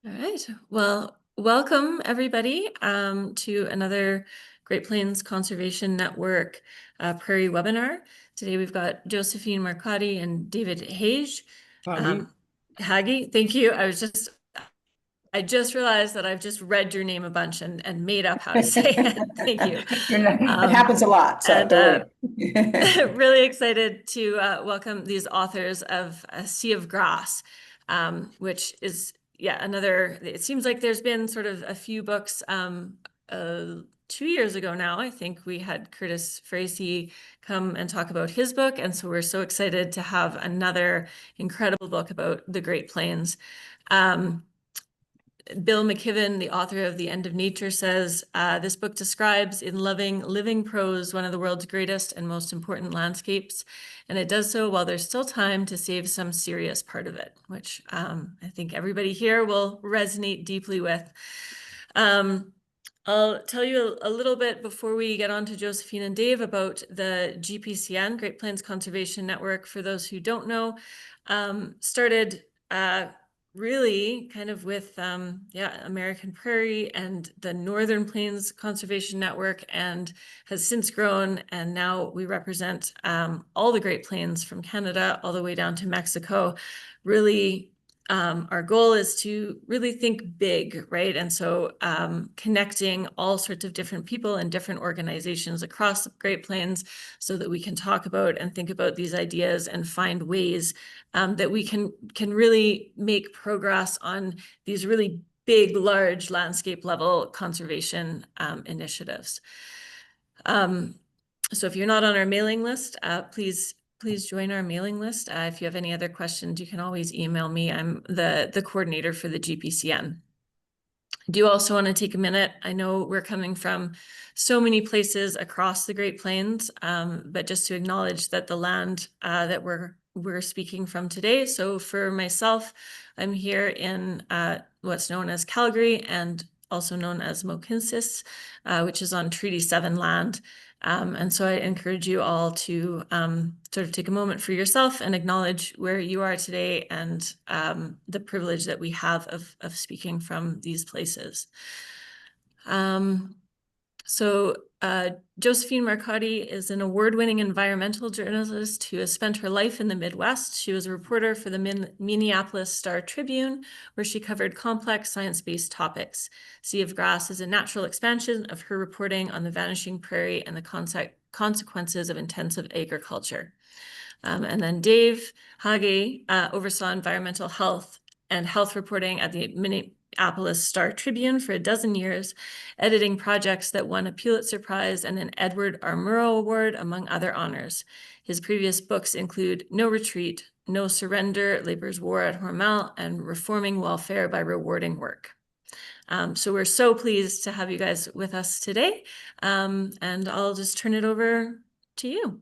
All right. Well, welcome everybody to another Great Plains Conservation Network Prairie webinar. Today we've got Josephine Marcotti and David Hage. Hage. Hage, thank you. I just realized that I've just read your name a bunch and made up how to say it. Thank you. It happens a lot, so don't worry. Really excited to welcome these authors of A Sea of Grass, which is, another, it seems like there's been sort of a few books 2 years ago now. I think we had Curtis Frazee come and talk about his book. And so we're so excited to have another incredible book about the Great Plains. Bill McKibben, the author of The End of Nature, says, this book describes in loving, living prose one of the world's greatest and most important landscapes, and it does so while there's still time to save some serious part of it, which I think everybody here will resonate deeply with. I'll tell you a little bit before we get on to Josephine and Dave about the GPCN, Great Plains Conservation Network. For those who don't know, started really kind of with American Prairie and the Northern Plains Conservation Network, and has since grown, and now we represent all the Great Plains from Canada all the way down to Mexico. Really, our goal is to really think big, right? And so connecting all sorts of different people and different organizations across the Great Plains so that we can talk about and think about these ideas and find ways that we can really make progress on these really big, large landscape level conservation initiatives. So if you're not on our mailing list, please join our mailing list. If you have any other questions, you can always email me. I'm the coordinator for the GPCN. I do also want to take a minute. I know we're coming from so many places across the Great Plains, but just to acknowledge that the land that we're speaking from today. So for myself, I'm here in what's known as Calgary and also known as Mohkinstsis, which is on Treaty 7 land. And so I encourage you all to sort of take a moment for yourself and acknowledge where you are today and the privilege that we have of speaking from these places. Josephine Marcotti is an award-winning environmental journalist who has spent her life in the Midwest. She was a reporter for the Minneapolis Star Tribune, where she covered complex science-based topics. Sea of Grass is a natural expansion of her reporting on the vanishing prairie and the consequences of intensive agriculture. And then Dave Hage oversaw environmental health and health reporting at the Minneapolis Star Tribune for a dozen years, editing projects that won a Pulitzer Prize and an Edward R. Murrow Award, among other honors. His previous books include No Retreat, No Surrender, Labor's War at Hormel, and Reforming Welfare by Rewarding Work. So we're so pleased to have you guys with us today, and I'll just turn it over to you.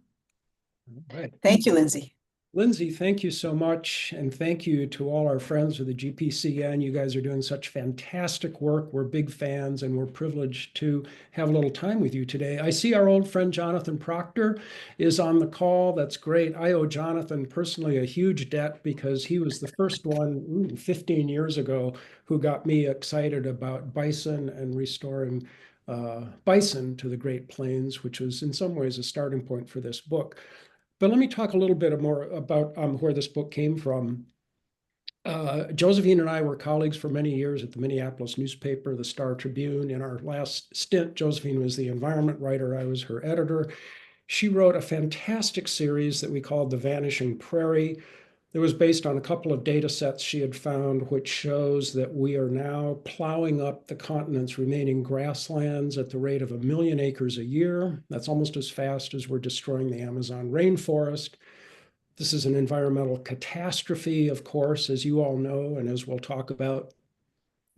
All right. Thank you, Lindsay. Lindsay, thank you so much. And thank you to all our friends with the GPCN. You guys are doing such fantastic work. We're big fans and we're privileged to have a little time with you today. I see our old friend Jonathan Proctor is on the call. That's great. I owe Jonathan personally a huge debt because he was the first one 15 years ago who got me excited about bison and restoring bison to the Great Plains, which was in some ways a starting point for this book. But let me talk a little bit more about where this book came from. Josephine and I were colleagues for many years at the Minneapolis newspaper, the Star Tribune. In our last stint, Josephine was the environment writer. I was her editor. She wrote a fantastic series that we called The Vanishing Prairie. It was based on a couple of data sets she had found, which shows that we are now plowing up the continent's remaining grasslands at the rate of 1 million acres a year. That's almost as fast as we're destroying the Amazon rainforest. This is an environmental catastrophe, of course, as you all know, and as we'll talk about.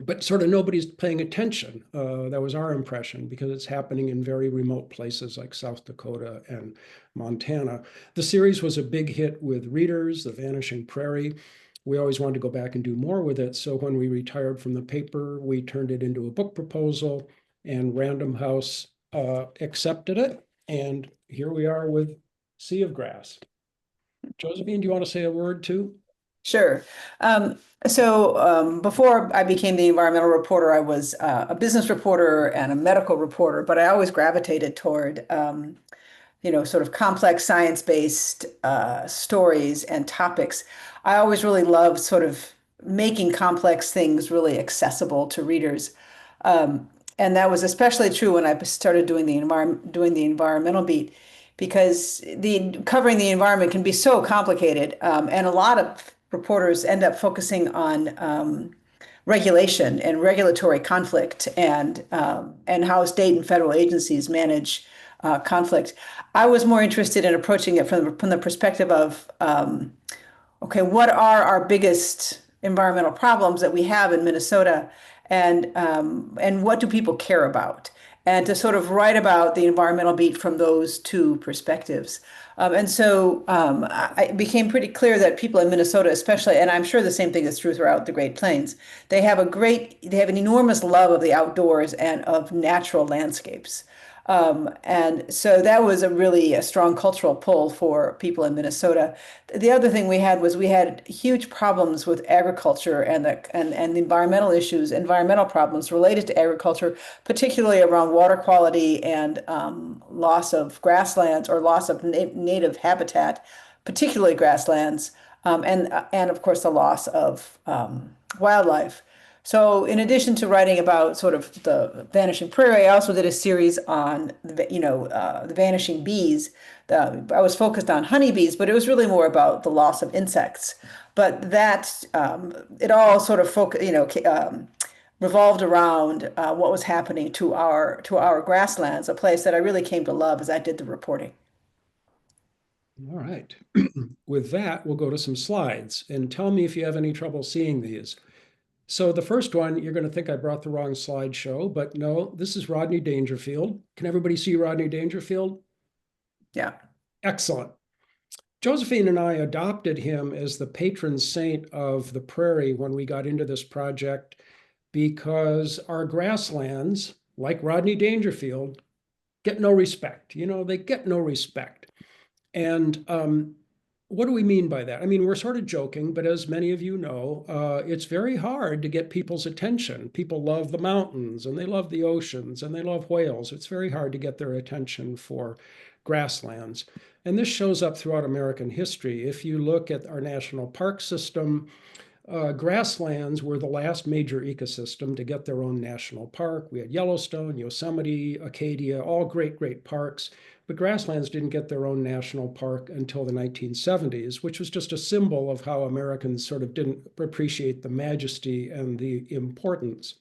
But sort of nobody's paying attention. That was our impression because it's happening in very remote places like South Dakota and Montana. The series was a big hit with readers, The Vanishing Prairie. We always wanted to go back and do more with it. So when we retired from the paper, we turned it into a book proposal and Random House accepted it. And here we are with Sea of Grass. Josephine, do you want to say a word too? Sure. Before I became the environmental reporter, I was a business reporter and a medical reporter, but I always gravitated toward, sort of complex science-based stories and topics. I always really loved sort of making complex things really accessible to readers. And that was especially true when I started doing the environmental beat, because covering the environment can be so complicated, and a lot of reporters end up focusing on regulation and regulatory conflict and how state and federal agencies manage conflict. I was more interested in approaching it from the perspective of okay, what are our biggest environmental problems that we have in Minnesota, and what do people care about? And to sort of write about the environmental beat from those two perspectives. It became pretty clear that people in Minnesota, especially, and I'm sure the same thing is true throughout the Great Plains, they have an enormous love of the outdoors and of natural landscapes. And so that was a strong cultural pull for people in Minnesota. The other thing we had huge problems with agriculture and the environmental issues, environmental problems related to agriculture, particularly around water quality and loss of grasslands or loss of native habitat, particularly grasslands, and of course the loss of wildlife. So in addition to writing about sort of the vanishing prairie, I also did a series on the vanishing bees. I was focused on honeybees, but it was really more about the loss of insects. But it all sort of revolved around what was happening to our grasslands, a place that I really came to love as I did the reporting. All right. With that, we'll go to some slides and tell me if you have any trouble seeing these. So the first one, you're going to think I brought the wrong slideshow, but no, this is Rodney Dangerfield. Can everybody see Rodney Dangerfield? Yeah. Excellent. Josephine and I adopted him as the patron saint of the prairie when we got into this project, because our grasslands, like Rodney Dangerfield, get no respect. They get no respect. And what do we mean by that? I mean, we're sort of joking, but as many of you know, it's very hard to get people's attention. People love the mountains, and they love the oceans, and they love whales. It's very hard to get their attention for grasslands. And this shows up throughout American history. If you look at our national park system, grasslands were the last major ecosystem to get their own national park. We had Yellowstone, Yosemite, Acadia, all great, great parks. But grasslands didn't get their own national park until the 1970s, which was just a symbol of how Americans sort of didn't appreciate the majesty and the importance.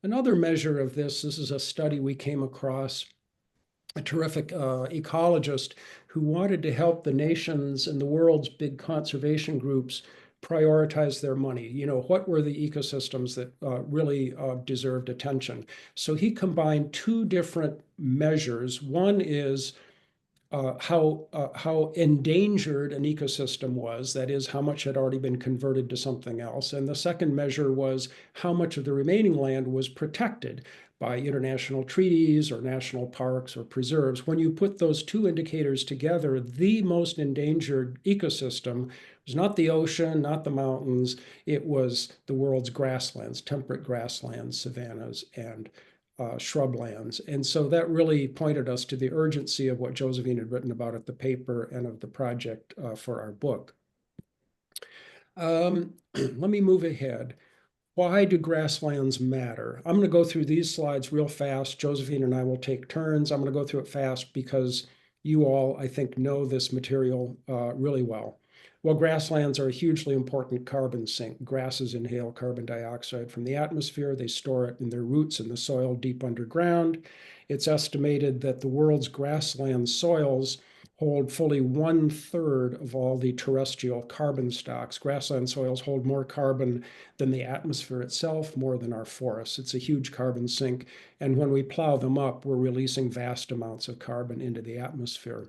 Another measure of this is a study we came across, a terrific ecologist who wanted to help the nations and the world's big conservation groups prioritize their money. What were the ecosystems that really deserved attention? So he combined two different measures. One is how endangered an ecosystem was, that is, how much had already been converted to something else. And the second measure was how much of the remaining land was protected by international treaties or national parks or preserves. When you put those two indicators together, the most endangered ecosystem was not the ocean, not the mountains, it was the world's grasslands, temperate grasslands, savannas, and shrublands. And so that really pointed us to the urgency of what Josephine had written about at the paper and of the project for our book. Let me move ahead. Why do grasslands matter? I'm going to go through these slides real fast. Josephine and I will take turns. I'm going to go through it fast because you all, I think, know this material really well. Well, grasslands are a hugely important carbon sink. Grasses inhale carbon dioxide from the atmosphere. They store it in their roots in the soil deep underground. It's estimated that the world's grassland soils hold fully 1/3 of all the terrestrial carbon stocks. Grassland soils hold more carbon than the atmosphere itself, more than our forests. It's a huge carbon sink. And when we plow them up, we're releasing vast amounts of carbon into the atmosphere.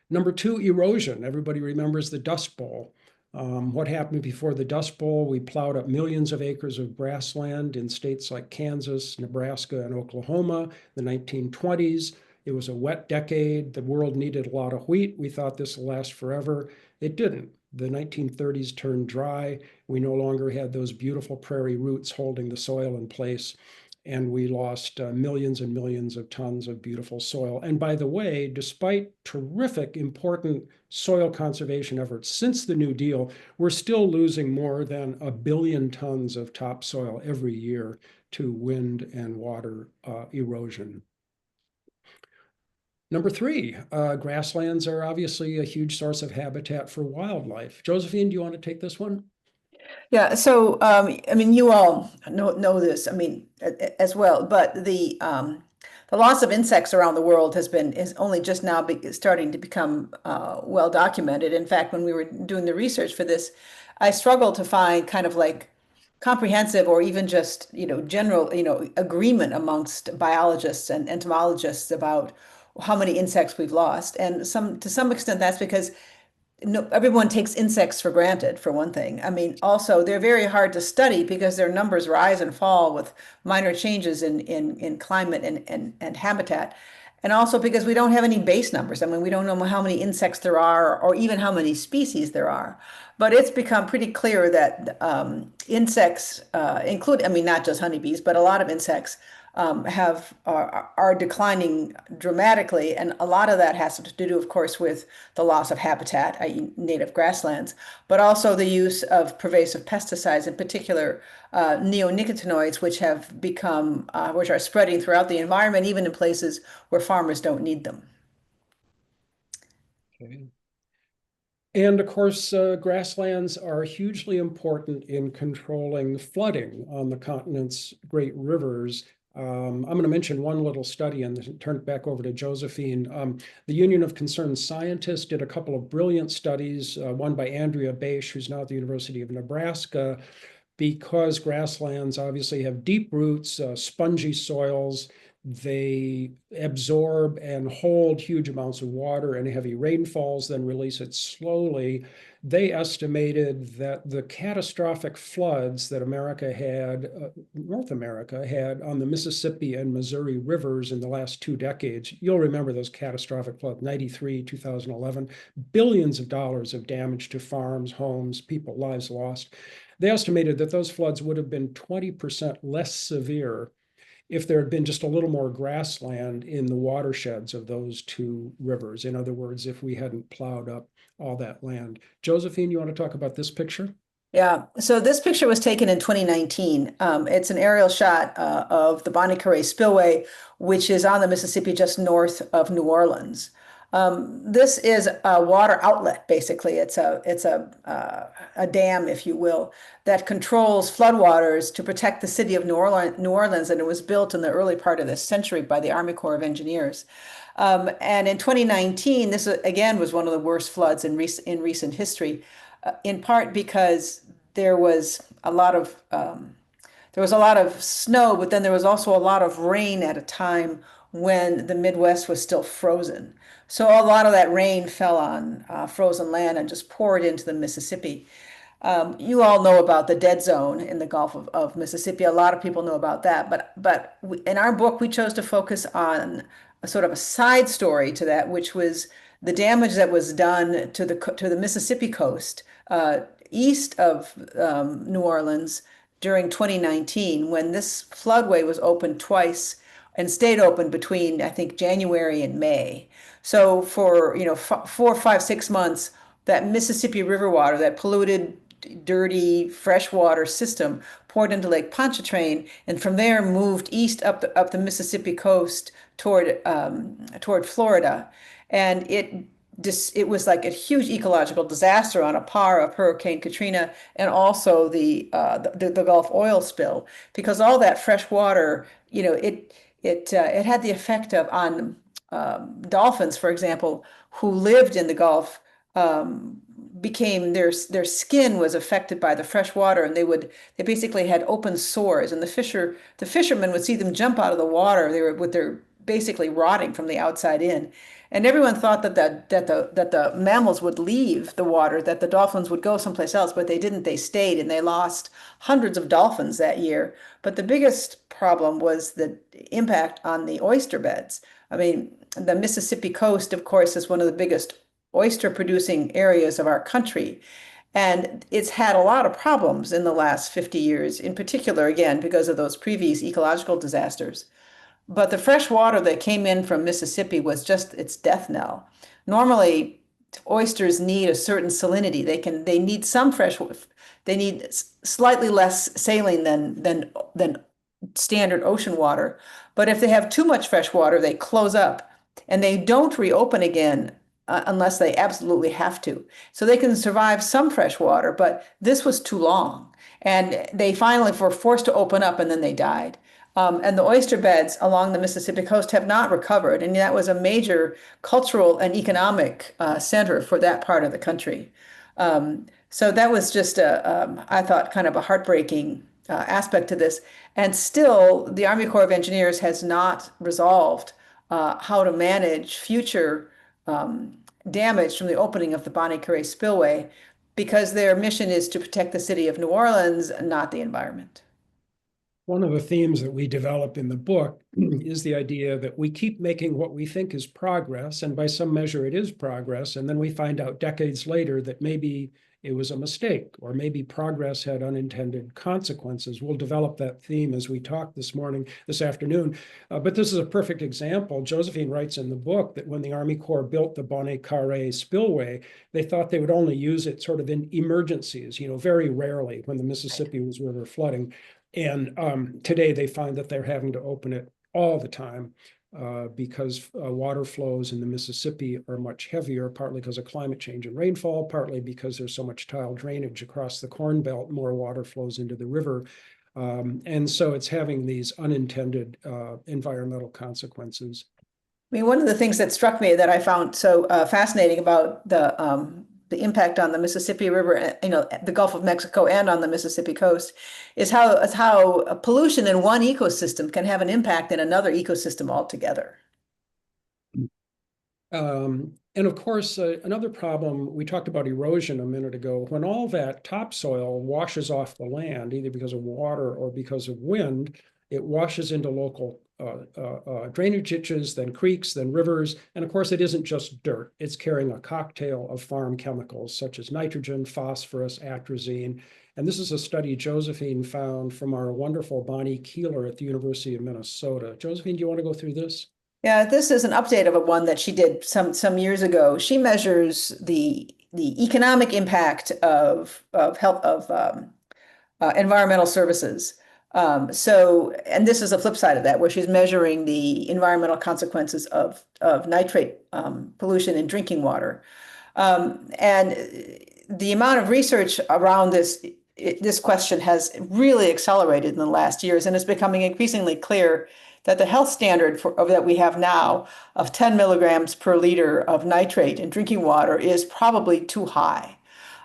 Number two, erosion. Everybody remembers the Dust Bowl. What happened before the Dust Bowl? We plowed up millions of acres of grassland in states like Kansas, Nebraska, and Oklahoma in the 1920s. It was a wet decade. The world needed a lot of wheat. We thought this would last forever. It didn't. The 1930s turned dry. We no longer had those beautiful prairie roots holding the soil in place, and we lost millions and millions of tons of beautiful soil. And by the way, despite terrific, important soil conservation efforts since the New Deal, we're still losing more than 1 billion tons of topsoil every year to wind and water erosion. Number 3, grasslands are obviously a huge source of habitat for wildlife. Josephine, do you want to take this one? Yeah, so I mean, you all know this, I mean, as well, but the loss of insects around the world is only just now starting to become well documented. In fact, when we were doing the research for this, I struggled to find kind of like comprehensive or even just, general, agreement amongst biologists and entomologists about how many insects we've lost. And to some extent, that's because no, everyone takes insects for granted, for one thing. I mean, also, they're very hard to study because their numbers rise and fall with minor changes in climate and habitat. And also because we don't have any base numbers. I mean, we don't know how many insects there are or even how many species there are. But it's become pretty clear that insects, I mean, not just honeybees, but a lot of insects are declining dramatically, and a lot of that has to do, of course, with the loss of habitat, i.e., native grasslands, but also the use of pervasive pesticides, in particular neonicotinoids, which are spreading throughout the environment, even in places where farmers don't need them. Okay. And of course, grasslands are hugely important in controlling flooding on the continent's great rivers. I'm going to mention one little study and then turn it back over to Josephine. The Union of Concerned Scientists did a couple of brilliant studies, one by Andrea Bache, who's now at the University of Nebraska, because grasslands obviously have deep roots, spongy soils. They absorb and hold huge amounts of water and heavy rainfalls, then release it slowly. They estimated that the catastrophic floods that North America had on the Mississippi and Missouri rivers in the last 2 decades, you'll remember those catastrophic floods, 93, 2011, billions of dollars of damage to farms, homes, people, lives lost. They estimated that those floods would have been 20% less severe if there had been just a little more grassland in the watersheds of those 2 rivers. In other words, if we hadn't plowed up all that land. Josephine, you want to talk about this picture? Yeah, so this picture was taken in 2019. It's an aerial shot of the Bonnet Carré Spillway, which is on the Mississippi just north of New Orleans. This is a water outlet, basically. It's a dam, if you will, that controls floodwaters to protect the city of New Orleans, and it was built in the early part of this century by the Army Corps of Engineers. And in 2019, this again was one of the worst floods in recent history, in part because there was a lot of snow, but then there was also a lot of rain at a time when the Midwest was still frozen. So a lot of that rain fell on frozen land and just poured into the Mississippi. You all know about the dead zone in the Gulf of Mississippi. A lot of people know about that, but in our book, we chose to focus on a sort of a side story to that, which was the damage that was done to the Mississippi coast east of New Orleans during 2019, when this floodway was opened twice and stayed open between, I think, January and May. So for 4, 5, 6 months, that Mississippi River water, that polluted, dirty freshwater system, poured into Lake Pontchartrain, and from there moved east up the Mississippi coast toward Florida, and it was like a huge ecological disaster on a par of Hurricane Katrina and also the Gulf oil spill, because all that fresh water, it had the effect on dolphins, for example, who lived in the Gulf. Became their skin was affected by the fresh water, and they basically had open sores, and the fishermen would see them jump out of the water. They were with their basically rotting from the outside in. And everyone thought that the mammals would leave the water, that the dolphins would go someplace else, but they didn't. They stayed, and they lost hundreds of dolphins that year. But the biggest problem was the impact on the oyster beds. I mean, the Mississippi coast, of course, is one of the biggest oyster producing areas of our country. And it's had a lot of problems in the last 50 years, in particular, again, because of those previous ecological disasters. But the fresh water that came in from Mississippi was just its death knell. Normally, oysters need a certain salinity. They need some fresh, they need slightly less saline than standard ocean water. But if they have too much fresh water, they close up and they don't reopen again unless they absolutely have to. So they can survive some fresh water, but this was too long. And they finally were forced to open up and then they died. And the oyster beds along the Mississippi coast have not recovered. And that was a major cultural and economic center for that part of the country. So that was just I thought, kind of a heartbreaking aspect to this. And still, the Army Corps of Engineers has not resolved how to manage future damage from the opening of the Bonnet Carré spillway, because their mission is to protect the city of New Orleans, not the environment. One of the themes that we develop in the book is the idea that we keep making what we think is progress, and by some measure it is progress, and then we find out decades later that maybe it was a mistake, or maybe progress had unintended consequences. We'll develop that theme as we talk this afternoon. But this is a perfect example. Josephine writes in the book that when the Army Corps built the Bonnet Carré spillway, they thought they would only use it sort of in emergencies, very rarely when the Mississippi was river flooding. And today they find that they're having to open it all the time because water flows in the Mississippi are much heavier, partly because of climate change and rainfall, partly because there's so much tile drainage across the Corn Belt, more water flows into the river. And so it's having these unintended environmental consequences. I mean, one of the things that struck me that I found so fascinating about the impact on the Mississippi River, the Gulf of Mexico and on the Mississippi coast, is how pollution in one ecosystem can have an impact in another ecosystem altogether. And of course, another problem, we talked about erosion a minute ago. When all that topsoil washes off the land, either because of water or because of wind, it washes into local drainage ditches, then creeks, then rivers. And of course, it isn't just dirt. It's carrying a cocktail of farm chemicals such as nitrogen, phosphorus, atrazine. And this is a study Josephine found from our wonderful Bonnie Keeler at the University of Minnesota. Josephine, do you want to go through this? Yeah, this is an update of one that she did some years ago. She measures the economic impact of health of environmental services. And this is a flip side of that, where she's measuring the environmental consequences of nitrate pollution in drinking water. And the amount of research around this question has really accelerated in the last years, and it's becoming increasingly clear that the health standard that we have now of 10 milligrams per liter of nitrate in drinking water is probably too high.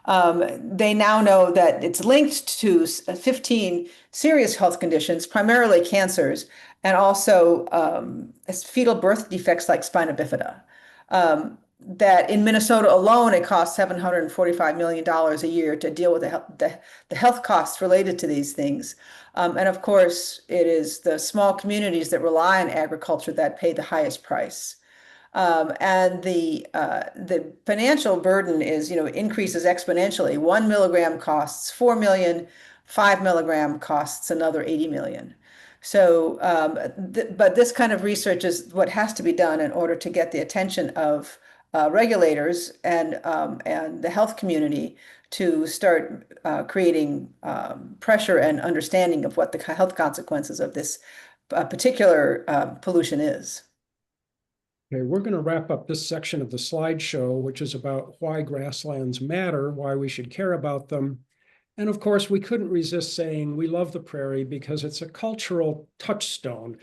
They now know that it's linked to 15 serious health conditions, primarily cancers, and also fetal birth defects like spina bifida. That in Minnesota alone, it costs $745 million a year to deal with the health costs related to these things. And of course, it is the small communities that rely on agriculture that pay the highest price. And the financial burden increases exponentially. 1 milligram costs 4 million, 5 milligram costs another 80 million. So, but this kind of research is what has to be done in order to get the attention of regulators and the health community to start creating pressure and understanding of what the health consequences of this particular pollution is. Okay, we're going to wrap up this section of the slideshow, which is about why grasslands matter, why we should care about them. And of course, we couldn't resist saying we love the prairie because it's a cultural touchstone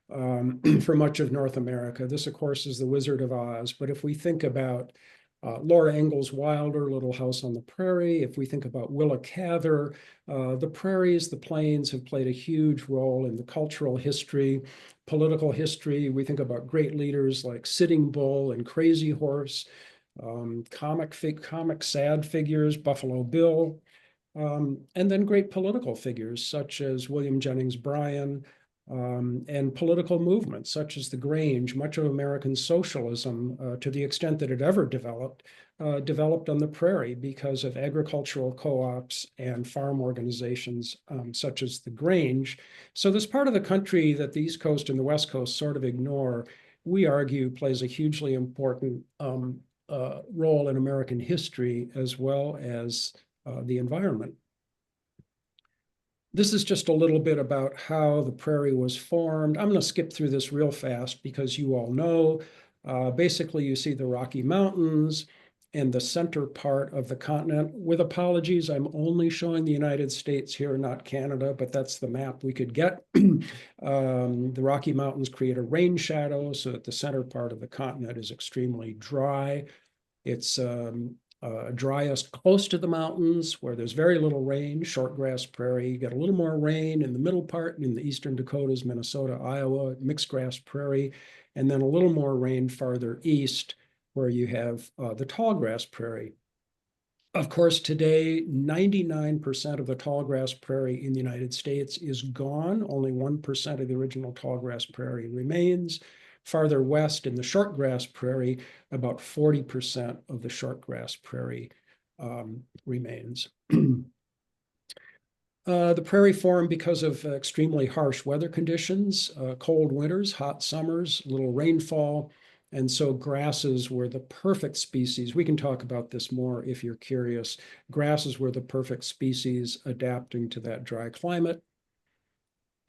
for much of North America. This, of course, is the Wizard of Oz. But if we think about Laura Ingalls Wilder, Little House on the Prairie, if we think about Willa Cather, the prairies, the plains have played a huge role in the cultural history, political history. We think about great leaders like Sitting Bull and Crazy Horse, comic sad figures, Buffalo Bill, and then great political figures such as William Jennings Bryan, and political movements such as the Grange. Much of American socialism, to the extent that it ever developed on the prairie because of agricultural co-ops and farm organizations such as the Grange. So this part of the country that the East Coast and the West Coast sort of ignore, we argue plays a hugely important role in American history as well as the environment. This is just a little bit about how the prairie was formed. I'm going to skip through this real fast because you all know. Basically, you see the Rocky Mountains and the center part of the continent. With apologies, I'm only showing the United States here, not Canada, but that's the map we could get. The Rocky Mountains create a rain shadow so that the center part of the continent is extremely dry. It's driest close to the mountains where there's very little rain, short grass prairie. You get a little more rain in the middle part in the eastern Dakotas, Minnesota, Iowa, mixed grass prairie, and then a little more rain farther east where you have the tall grass prairie. Of course, today, 99% of the tall grass prairie in the United States is gone. Only 1% of the original tall grass prairie remains. Farther west in the short grass prairie, about 40% of the short grass prairie remains. The prairie formed because of extremely harsh weather conditions, cold winters, hot summers, little rainfall, and so grasses were the perfect species. We can talk about this more if you're curious. Grasses were the perfect species adapting to that dry climate.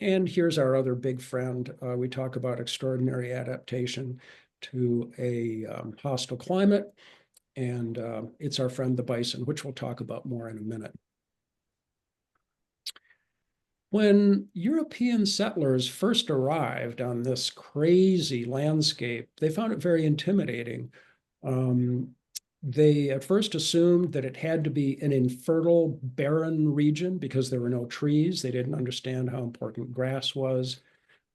And here's our other big friend. We talk about extraordinary adaptation to a hostile climate, and it's our friend the bison, which we'll talk about more in a minute. When European settlers first arrived on this crazy landscape, they found it very intimidating. They at first assumed that it had to be an infertile, barren region because there were no trees. They didn't understand how important grass was,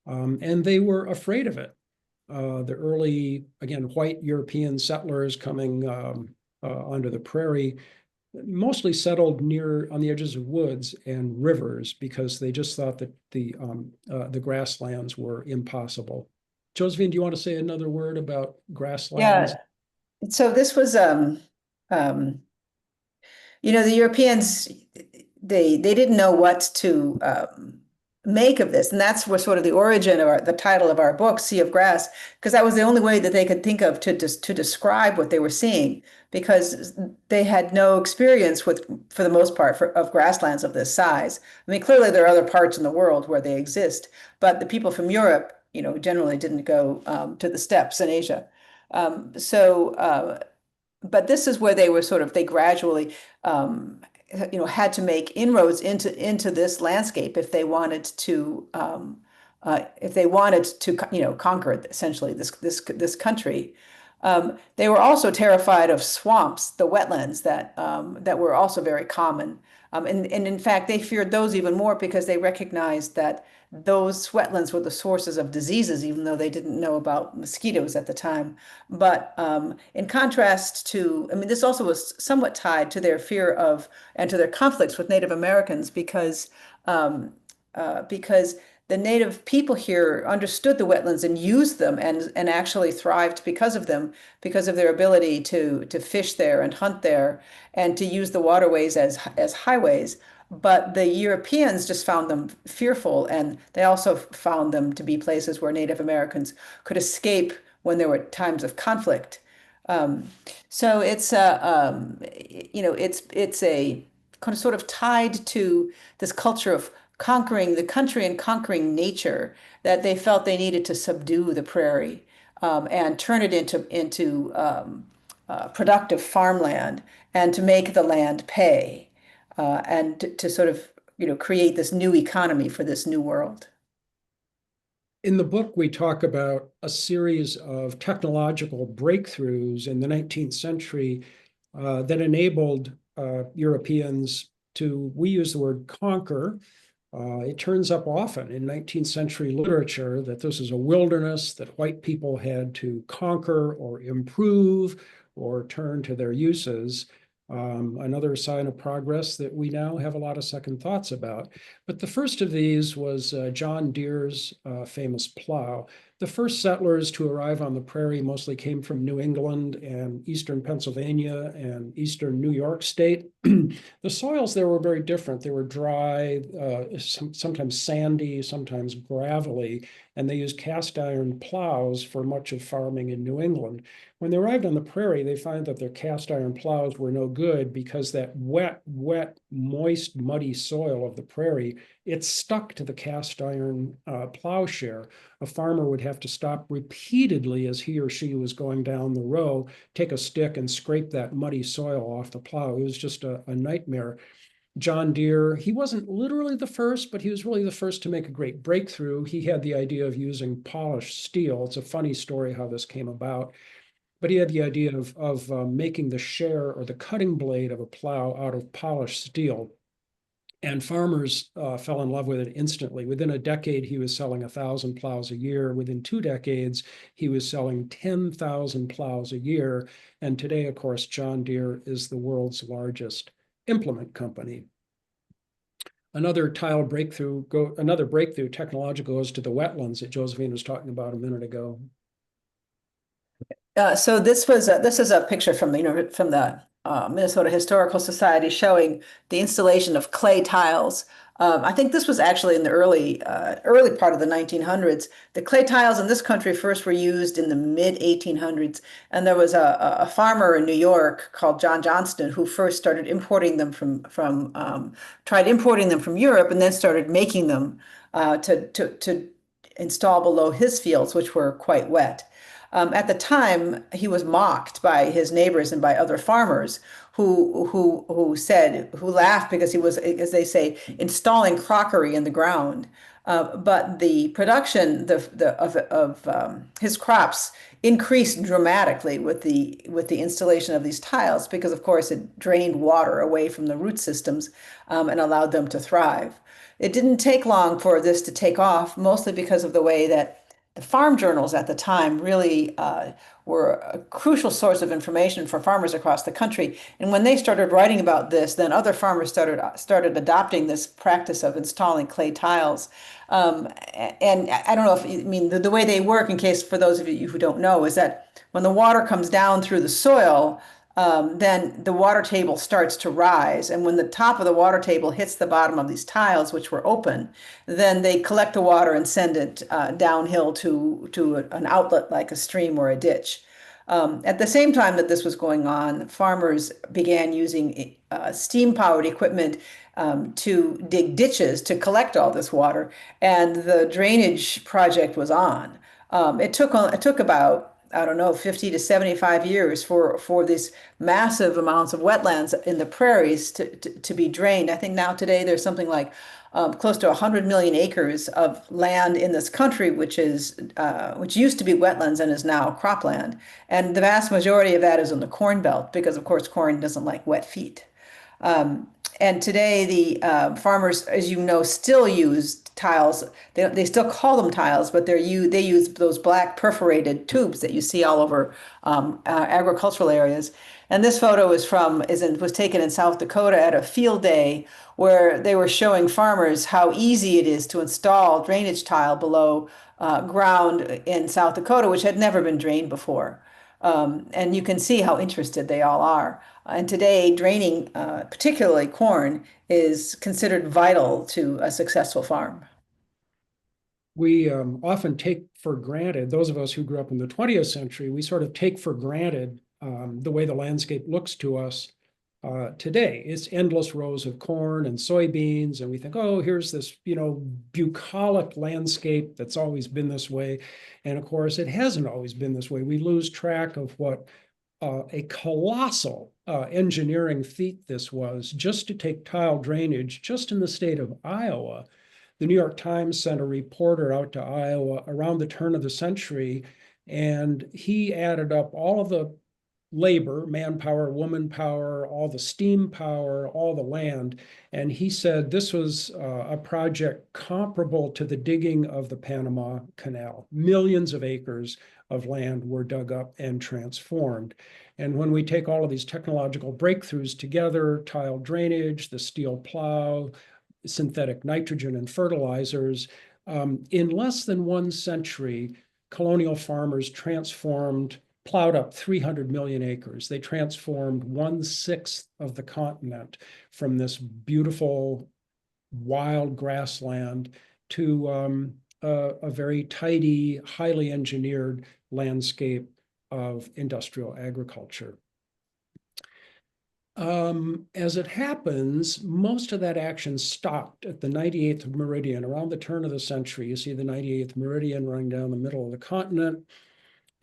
and they were afraid of it. The early, again, white European settlers coming onto the prairie mostly settled on the edges of woods and rivers because they just thought that the grasslands were impossible. Josephine, do you want to say another word about grasslands? Yeah. So this was, you know, the Europeans, they didn't know what to make of this. And that's where sort of the origin of the title of our book, Sea of Grass, because that was the only way that they could think of to describe what they were seeing, because they had no experience with, for the most part, of grasslands of this size. I mean, clearly there are other parts in the world where they exist, but the people from Europe, you know, generally didn't go to the steppes in Asia. But this is where they were they gradually, you know, had to make inroads into this landscape if they wanted to, you know, conquer essentially this country. They were also terrified of swamps, the wetlands that were also very common. And in fact, they feared those even more because they recognized that those wetlands were the sources of diseases, even though they didn't know about mosquitoes at the time. But in contrast to, I mean, this also was somewhat tied to their fear of and to their conflicts with Native Americans because the native people here understood the wetlands and used them and actually thrived because of them, because of their ability to fish there and hunt there and to use the waterways as highways. But the Europeans just found them fearful, and they also found them to be places where Native Americans could escape when there were times of conflict. So it's you know, it's a kind of sort of tied to this culture of conquering the country and conquering nature, that they felt they needed to subdue the prairie and turn it into productive farmland and to make the land pay and to sort of, you know, create this new economy for this new world. In the book, we talk about a series of technological breakthroughs in the 19th century that enabled Europeans to, we use the word conquer. It turns up often in 19th century literature that this is a wilderness that white people had to conquer or improve or turn to their uses. Another sign of progress that we now have a lot of second thoughts about. But the first of these was John Deere's famous plow. The first settlers to arrive on the prairie mostly came from New England and eastern Pennsylvania and eastern New York State. The soils there were very different. They were dry, sometimes sandy, sometimes gravelly, and they used cast iron plows for much of farming in New England. When they arrived on the prairie, they find that their cast iron plows were no good because that wet, moist, muddy soil of the prairie, it stuck to the cast iron plowshare. A farmer would have to stop repeatedly as he or she was going down the row, take a stick and scrape that muddy soil off the plow. It was just a nightmare. John Deere, he wasn't literally the first, but he was really the first to make a great breakthrough. He had the idea of using polished steel. It's a funny story how this came about. But he had the idea of making the share or the cutting blade of a plow out of polished steel. And farmers fell in love with it instantly. Within a decade, he was selling 1,000 plows a year. Within 2 decades, he was selling 10,000 plows a year. And today, of course, John Deere is the world's largest implement company. Another breakthrough technological goes to the wetlands that Josephine was talking about a minute ago. So this is a picture from the Minnesota Historical Society showing the installation of clay tiles. I think this was actually in the early part of the 1900s. The clay tiles in this country first were used in the mid 1800s, and there was a farmer in New York called John Johnston who first started importing them tried importing them from Europe, and then started making them to install below his fields, which were quite wet. At the time, he was mocked by his neighbors and by other farmers who laughed because he was, as they say, installing crockery in the ground. But the production of his crops increased dramatically with the installation of these tiles because, of course, it drained water away from the root systems and allowed them to thrive. It didn't take long for this to take off, mostly because of the way that the farm journals at the time really were a crucial source of information for farmers across the country. And when they started writing about this, then other farmers started adopting this practice of installing clay tiles. And I don't know if, the way they work, in case for those of you who don't know, is that when the water comes down through the soil, then the water table starts to rise. And when the top of the water table hits the bottom of these tiles, which were open, then they collect the water and send it downhill to an outlet like a stream or a ditch. At the same time that this was going on, farmers began using steam-powered equipment to dig ditches to collect all this water, and the drainage project was on. It took about, I don't know, 50 to 75 years for these massive amounts of wetlands in the prairies to be drained. I think now today there's something like close to 100 million acres of land in this country, which used to be wetlands and is now cropland. And the vast majority of that is in the Corn Belt because, of course, corn doesn't like wet feet. And today the farmers, as you know, still use tiles. They still call them tiles, but they use those black perforated tubes that you see all over agricultural areas. And this photo was taken in South Dakota at a field day where they were showing farmers how easy it is to install drainage tile below ground in South Dakota, which had never been drained before. And you can see how interested they all are. And today, draining, particularly corn, is considered vital to a successful farm. We often take for granted, those of us who grew up in the 20th century, we sort of take for granted the way the landscape looks to us today. It's endless rows of corn and soybeans, and we think, oh, here's this, bucolic landscape that's always been this way. And of course, it hasn't always been this way. We lose track of what a colossal engineering feat this was just to take tile drainage just in the state of Iowa. The New York Times sent a reporter out to Iowa around the turn of the century, and he added up all of the labor, manpower, woman power, all the steam power, all the land. And he said this was a project comparable to the digging of the Panama Canal. Millions of acres of land were dug up and transformed. And when we take all of these technological breakthroughs together, tile drainage, the steel plow, synthetic nitrogen and fertilizers, in less than 1 century, colonial farmers plowed up 300 million acres. They transformed 1/6 of the continent from this beautiful wild grassland to a very tidy, highly engineered landscape of industrial agriculture. As it happens, most of that action stopped at the 98th meridian around the turn of the century. You see the 98th meridian running down the middle of the continent.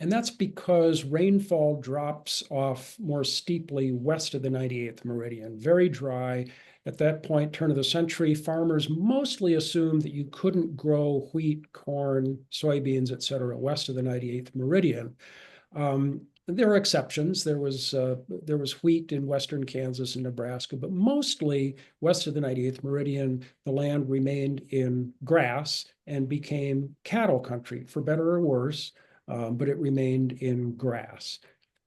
And that's because rainfall drops off more steeply west of the 98th meridian, very dry. At that point, turn of the century, farmers mostly assumed that you couldn't grow wheat, corn, soybeans, et cetera, west of the 98th meridian. There are exceptions. There was wheat in western Kansas and Nebraska, but mostly west of the 98th meridian, the land remained in grass and became cattle country, for better or worse. But it remained in grass.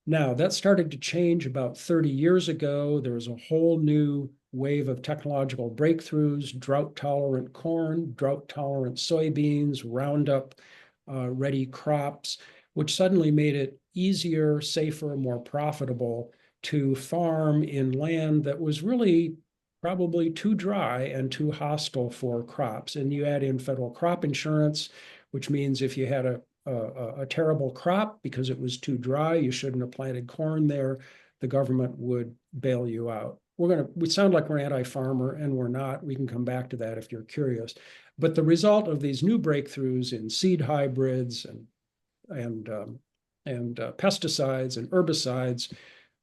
Now, that started to change about 30 years ago. There was a whole new wave of technological breakthroughs, drought-tolerant corn, drought-tolerant soybeans, Roundup ready crops, which suddenly made it easier, safer, more profitable to farm in land that was really probably too dry and too hostile for crops. And you add in federal crop insurance, which means if you had a terrible crop because it was too dry, you shouldn't have planted corn there, the government would bail you out. We sound like we're anti-farmer, and we're not. We can come back to that if you're curious. But the result of these new breakthroughs in seed hybrids and pesticides and herbicides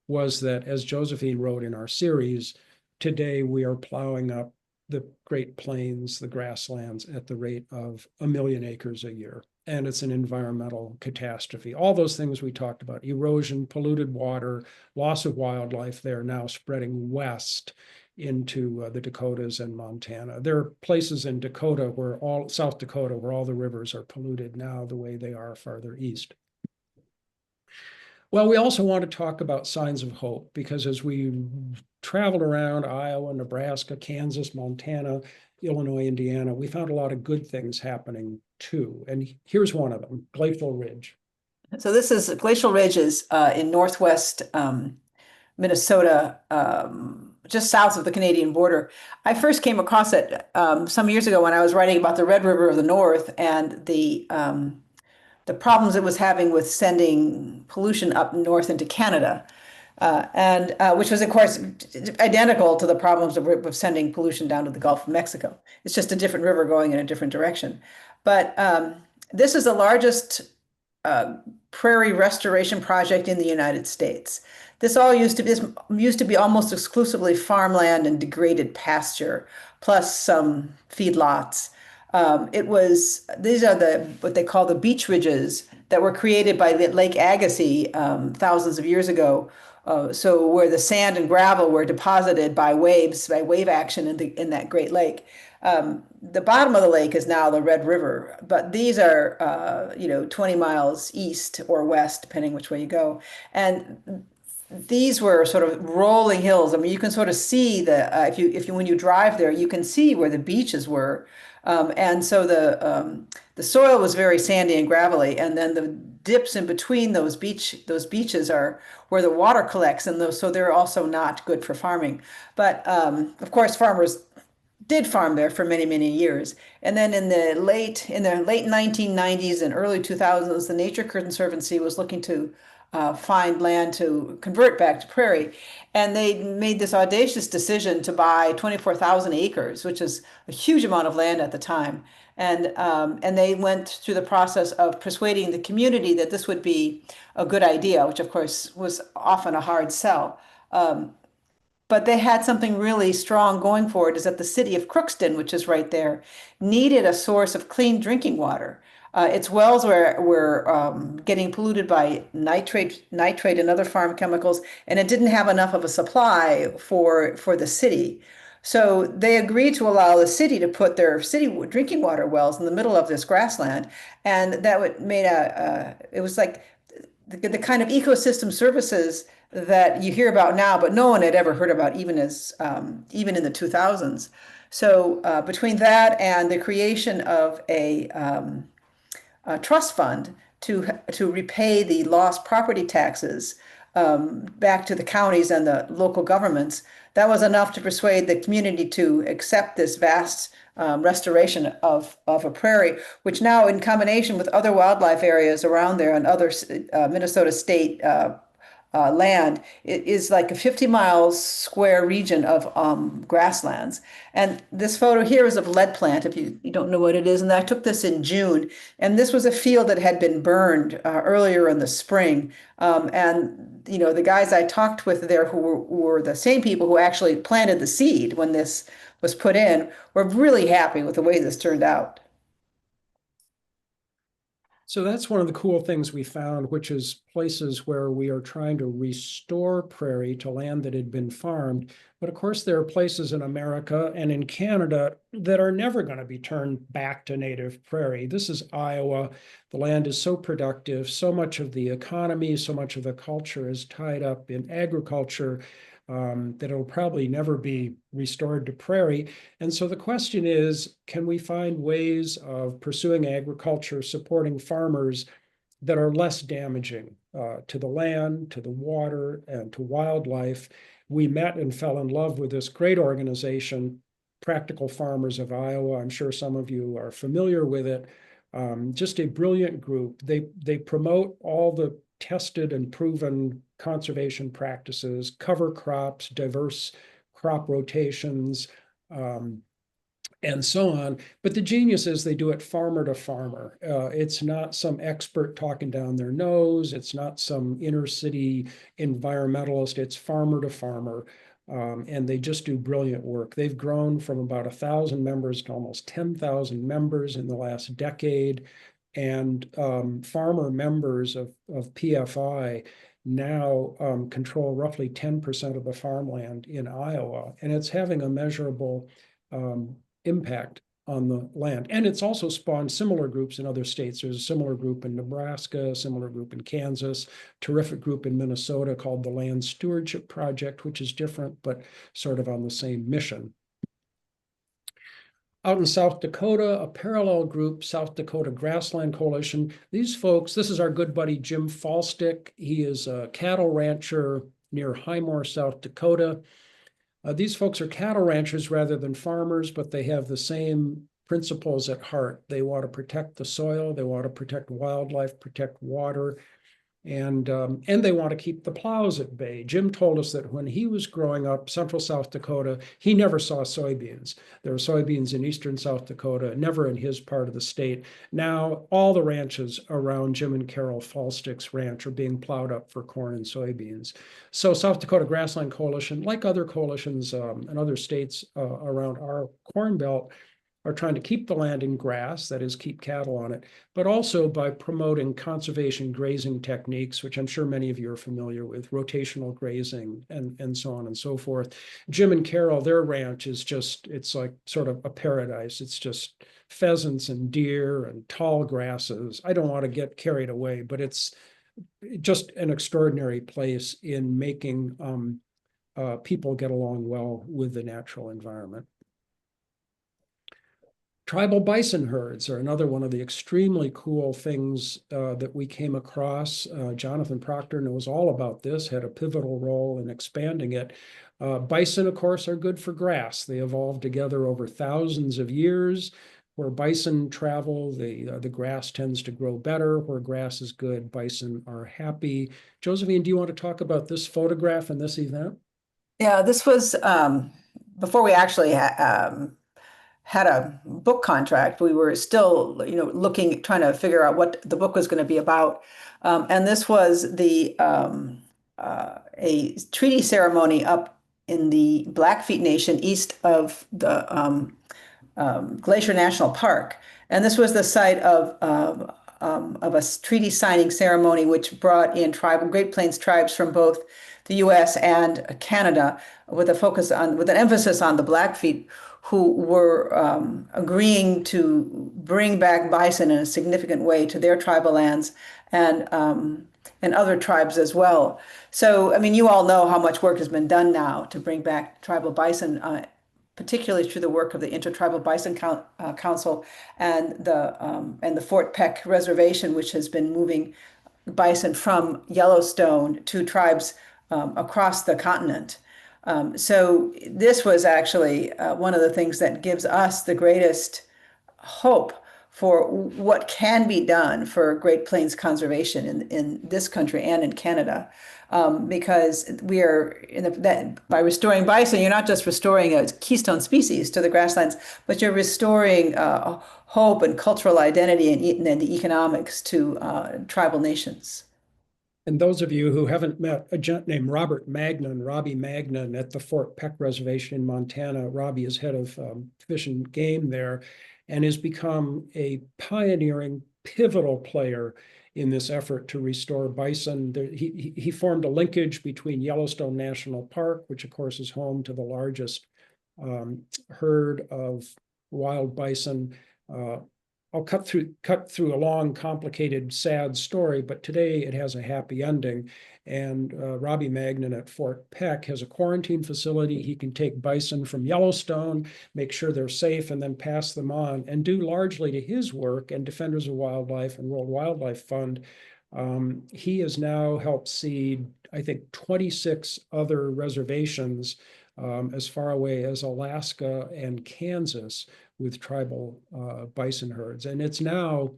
was that, as Josephine wrote in our series, today we are plowing up the Great Plains, the grasslands, at the rate of 1 million acres a year. And it's an environmental catastrophe. All those things we talked about, erosion, polluted water, loss of wildlife, they're now spreading west into the Dakotas and Montana. There are places in South Dakota, where all the rivers are polluted now the way they are farther east. Well, we also want to talk about signs of hope, because as we traveled around Iowa, Nebraska, Kansas, Montana, Illinois, Indiana, we found a lot of good things happening too. And here's one of them, Glacial Ridge. So this is Glacial Ridge is in northwest Minnesota, just south of the Canadian border. I first came across it some years ago when I was writing about the Red River of the North and the problems it was having with sending pollution up north into Canada. And which was, of course, identical to the problems of sending pollution down to the Gulf of Mexico. It's just a different river going in a different direction. But this is the largest prairie restoration project in the United States. This used to be almost exclusively farmland and degraded pasture, plus some feedlots. These are what they call the beach ridges that were created by Lake Agassiz thousands of years ago. So where the sand and gravel were deposited by wave action in that Great Lake. The bottom of the lake is now the Red River, but these are 20 miles east or west, depending which way you go. And these were sort of rolling hills. I mean, you can sort of see when you drive there, you can see where the beaches were. And so the soil was very sandy and gravelly, and then the dips in between those beaches are where the water collects, and so they're also not good for farming. But of course, farmers did farm there for many, many years. And then in the late 1990s and early 2000s, the Nature Conservancy was looking to find land to convert back to prairie. And they made this audacious decision to buy 24,000 acres, which is a huge amount of land at the time. And they went through the process of persuading the community that this would be a good idea, which of course was often a hard sell. But they had something really strong going for it, is that the city of Crookston, which is right there, needed a source of clean drinking water. Its wells were getting polluted by nitrate and other farm chemicals, and it didn't have enough of a supply for the city. So they agreed to allow the city to put their city drinking water wells in the middle of this grassland, and that would made it was like the kind of ecosystem services that you hear about now, but no one had ever heard about even in the 2000s. So between that and the creation of a trust fund to repay the lost property taxes back to the counties and the local governments, that was enough to persuade the community to accept this vast restoration of a prairie, which now, in combination with other wildlife areas around there and other Minnesota state land, it is like a 50 miles square region of grasslands. And this photo here is of lead plant, if you don't know what it is. And I took this in June. And this was a field that had been burned earlier in the spring. And, you know, the guys I talked with there who were the same people who actually planted the seed when this was put in were really happy with the way this turned out. So that's one of the cool things we found, which is places where we are trying to restore prairie to land that had been farmed. But of course, there are places in America and in Canada that are never going to be turned back to native prairie. This is Iowa. The land is so productive. So much of the economy, so much of the culture is tied up in agriculture. That it'll probably never be restored to prairie. And so the question is, can we find ways of pursuing agriculture, supporting farmers that are less damaging to the land, to the water, and to wildlife? We met and fell in love with this great organization, Practical Farmers of Iowa. I'm sure some of you are familiar with it. Just a brilliant group. They promote all the tested and proven conservation practices, cover crops, diverse crop rotations, and so on. But the genius is they do it farmer to farmer. It's not some expert talking down their nose. It's not some inner city environmentalist. It's farmer to farmer. And they just do brilliant work. They've grown from about 1,000 members to almost 10,000 members in the last decade. And farmer members of PFI now control roughly 10% of the farmland in Iowa. And it's having a measurable impact on the land. And it's also spawned similar groups in other states. There's a similar group in Nebraska, a similar group in Kansas, terrific group in Minnesota called the Land Stewardship Project, which is different, but sort of on the same mission. Out in South Dakota, a parallel group, South Dakota Grassland Coalition. These folks, this is our good buddy Jim Falstick. He is a cattle rancher near Highmore, South Dakota. These folks are cattle ranchers rather than farmers, but they have the same principles at heart. They want to protect the soil, they want to protect wildlife, protect water, and they want to keep the plows at bay. Jim told us that when he was growing up, central South Dakota, he never saw soybeans. There were soybeans in eastern South Dakota, never in his part of the state. Now, all the ranches around Jim and Carol Falstick's ranch are being plowed up for corn and soybeans. So South Dakota Grassland Coalition, like other coalitions in other states around our Corn Belt, are trying to keep the land in grass, that is, keep cattle on it, but also by promoting conservation grazing techniques, which I'm sure many of you are familiar with, rotational grazing and so on and so forth. Jim and Carol, their ranch is just, it's like sort of a paradise. It's just pheasants and deer and tall grasses. I don't want to get carried away, but it's just an extraordinary place in making people get along well with the natural environment. Tribal bison herds are another one of the extremely cool things that we came across. Jonathan Proctor knows all about this, had a pivotal role in expanding it. Bison, of course, are good for grass. They evolved together over thousands of years. Where bison travel, the grass tends to grow better. Where grass is good, bison are happy. Josephine, do you want to talk about this photograph and this event? Yeah, this was before we actually had a book contract. We were still, looking, trying to figure out what the book was going to be about. And this was a treaty ceremony up in the Blackfeet Nation east of the Glacier National Park. And this was the site of a treaty signing ceremony which brought in Great Plains tribes from both the U.S. and Canada, with an emphasis on the Blackfeet, who were agreeing to bring back bison in a significant way to their tribal lands and other tribes as well. So, I mean, you all know how much work has been done now to bring back tribal bison, particularly through the work of the Intertribal Bison Council and the Fort Peck Reservation, which has been moving bison from Yellowstone to tribes across the continent. So this was actually one of the things that gives us the greatest hope for what can be done for Great Plains conservation in this country and in Canada. Because we are by restoring bison, you're not just restoring a keystone species to the grasslands, but you're restoring hope and cultural identity and the economics to tribal nations. And those of you who haven't met a gent named Robbie Magnan at the Fort Peck Reservation in Montana, Robbie is head of Fish and Game there and has become a pioneering, pivotal player in this effort to restore bison. He formed a linkage between Yellowstone National Park, which of course is home to the largest herd of wild bison. I'll cut through a long, complicated, sad story, but today it has a happy ending. And Robbie Magnan at Fort Peck has a quarantine facility. He can take bison from Yellowstone, make sure they're safe, and then pass them on, and due largely to his work and Defenders of Wildlife and World Wildlife Fund, he has now helped seed, I think, 26 other reservations as far away as Alaska and Kansas with tribal bison herds. And it's now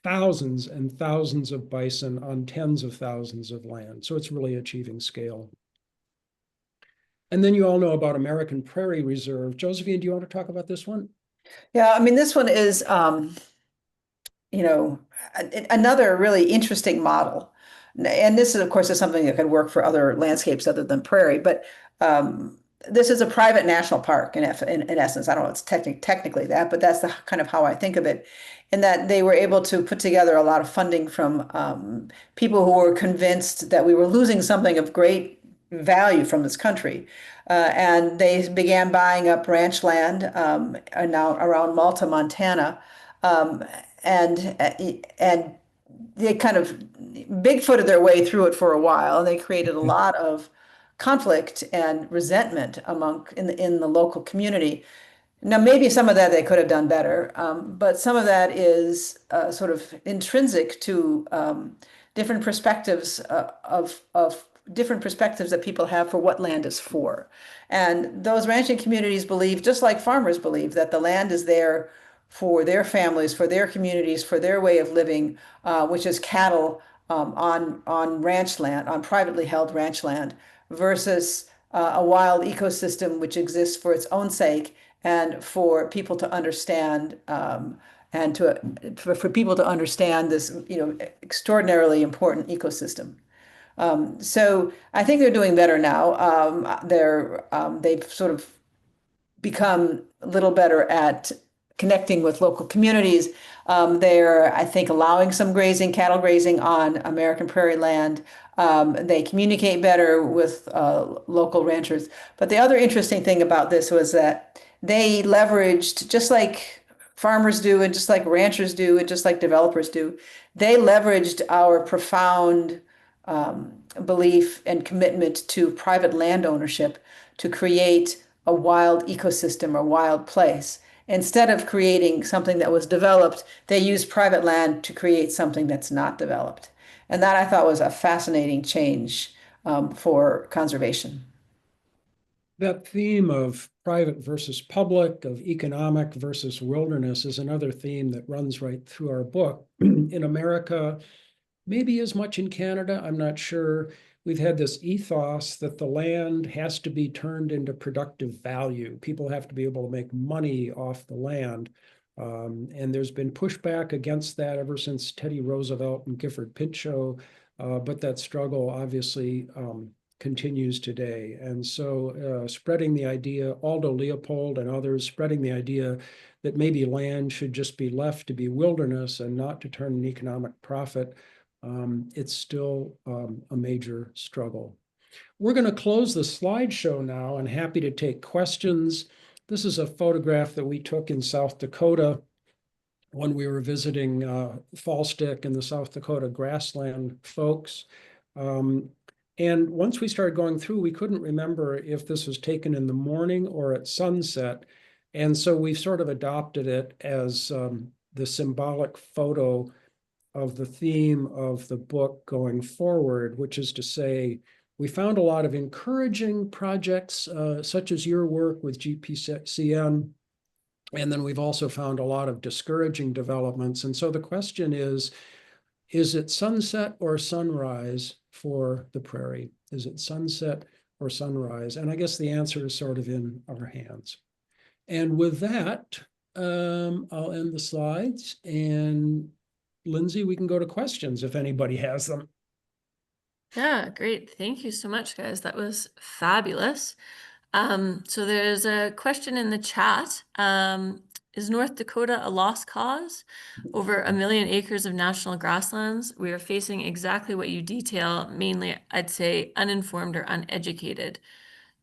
thousands and thousands of bison on tens of thousands of land. So it's really achieving scale. And then you all know about American Prairie Reserve. Josephine, do you want to talk about this one? Yeah, I mean, this one is, another really interesting model. And this is, of course, is something that could work for other landscapes other than prairie, but this is a private national park in essence. I don't know if it's technically that, but that's the kind of how I think of it, in that they were able to put together a lot of funding from people who were convinced that we were losing something of great value from this country. And they began buying up ranch land now around Malta, Montana. And they kind of Bigfooted their way through it for a while, and they created a lot of conflict and resentment in the local community. Now, maybe some of that they could have done better, but some of that is sort of intrinsic to different perspectives of different perspectives that people have for what land is for. And those ranching communities believe, just like farmers believe, that the land is there for their families, for their communities, for their way of living, which is cattle on ranch land, on privately held ranch land, versus a wild ecosystem which exists for its own sake and for people to understand, for people to understand this, extraordinarily important ecosystem. So I think they're doing better now. They've sort of become a little better at connecting with local communities. They're, I think, allowing some cattle grazing on American Prairie land. They communicate better with local ranchers. But the other interesting thing about this was that they leveraged, just like farmers do, and just like ranchers do, and just like developers do, they leveraged our profound belief and commitment to private land ownership to create a wild ecosystem or wild place. Instead of creating something that was developed, they used private land to create something that's not developed. And that I thought was a fascinating change for conservation. That theme of private versus public, of economic versus wilderness is another theme that runs right through our book. In America, maybe as much in Canada, I'm not sure. We've had this ethos that the land has to be turned into productive value. People have to be able to make money off the land. And there's been pushback against that ever since Teddy Roosevelt and Gifford Pinchot. But that struggle obviously continues today. And so spreading the idea, Aldo Leopold and others spreading the idea that maybe land should just be left to be wilderness and not to turn an economic profit, it's still a major struggle. We're going to close the slideshow now and happy to take questions. This is a photograph that we took in South Dakota when we were visiting Fallstick and the South Dakota grassland folks. And once we started going through, we couldn't remember if this was taken in the morning or at sunset. And so we sort of adopted it as the symbolic photo of the theme of the book going forward, which is to say, we found a lot of encouraging projects, such as your work with GPCN, and then we've also found a lot of discouraging developments. And so the question is it sunset or sunrise for the prairie? Is it sunset or sunrise? And I guess the answer is sort of in our hands. And with that, I'll end the slides. And Lindsay, we can go to questions if anybody has them. Yeah, great. Thank you so much, guys. That was fabulous. So there's a question in the chat. Is North Dakota a lost cause? Over 1 million acres of national grasslands. We are facing exactly what you detail, mainly, I'd say, uninformed or uneducated.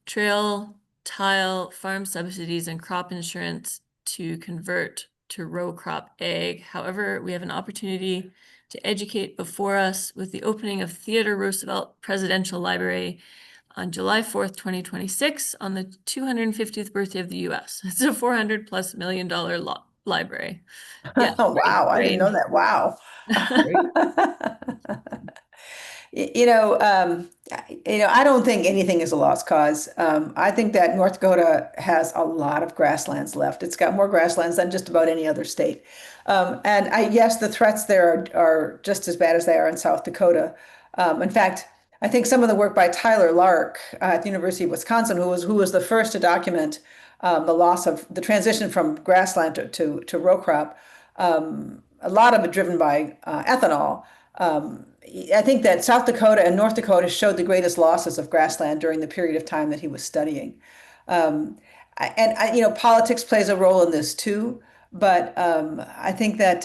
Trail, tile, farm subsidies, and crop insurance to convert to row crop ag. However, we have an opportunity to educate before us with the opening of Theodore Roosevelt Presidential Library on July 4th, 2026, on the 250th birthday of the US. It's a $400+ million library. Yeah. Oh, wow. I didn't know that. Wow. I don't think anything is a lost cause. I think that North Dakota has a lot of grasslands left. It's got more grasslands than just about any other state. Yes, the threats there are just as bad as they are in South Dakota. In fact, I think some of the work by Tyler Lark at the University of Wisconsin, who was the first to document the loss of the transition from grassland to row crop, a lot of it driven by ethanol. I think that South Dakota and North Dakota showed the greatest losses of grassland during the period of time that he was studying. Politics plays a role in this too, but I think that